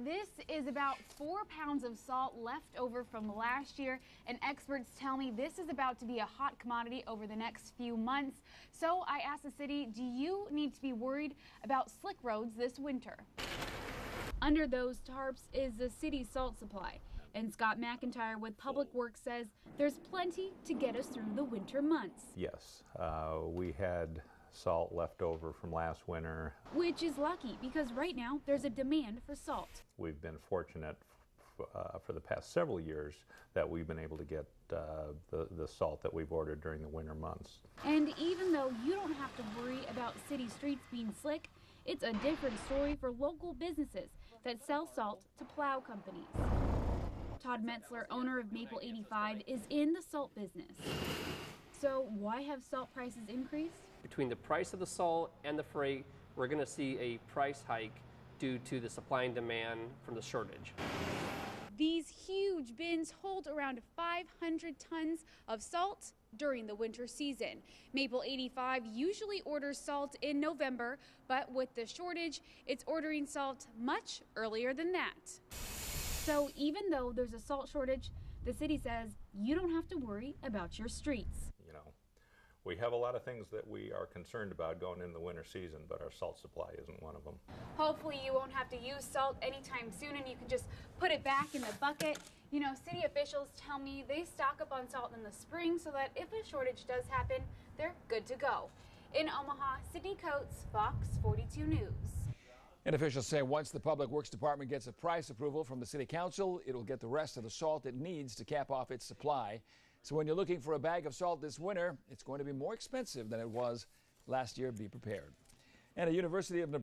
This is about 4 pounds of salt left over from last year, and experts tell me this is about to be a hot commodity over the next few months. So I asked the city, do you need to be worried about slick roads this winter? Under those tarps is the city's salt supply, and Scott McIntyre with Public Works says there's plenty to get us through the winter months. Yes, we had salt left over from last winter. Which is lucky because right now there's a demand for salt. We've been fortunate for the past several years that we've been able to get the salt that we've ordered during the winter months. And even though you don't have to worry about city streets being slick, it's a different story for local businesses that sell salt to plow companies. Todd Metzler, owner of Maple 85, is in the salt business. So why have salt prices increased? Between the price of the salt and the freight, we're going to see a price hike due to the supply and demand from the shortage. These huge bins hold around 500 tons of salt during the winter season. Maple 85 usually orders salt in November, but with the shortage, it's ordering salt much earlier than that. So even though there's a salt shortage, the city says you don't have to worry about your streets. You know, we have a lot of things that we are concerned about going into the winter season, but our salt supply isn't one of them. Hopefully you won't have to use salt anytime soon and you can just put it back in the bucket. You know, city officials tell me they stock up on salt in the spring so that if a shortage does happen, they're good to go. In Omaha, Sydney Coates, Fox 42 News. And officials say once the Public Works Department gets a price approval from the City Council, it'll get the rest of the salt it needs to cap off its supply. So when you're looking for a bag of salt this winter, it's going to be more expensive than it was last year. Be prepared. And a University of Nebraska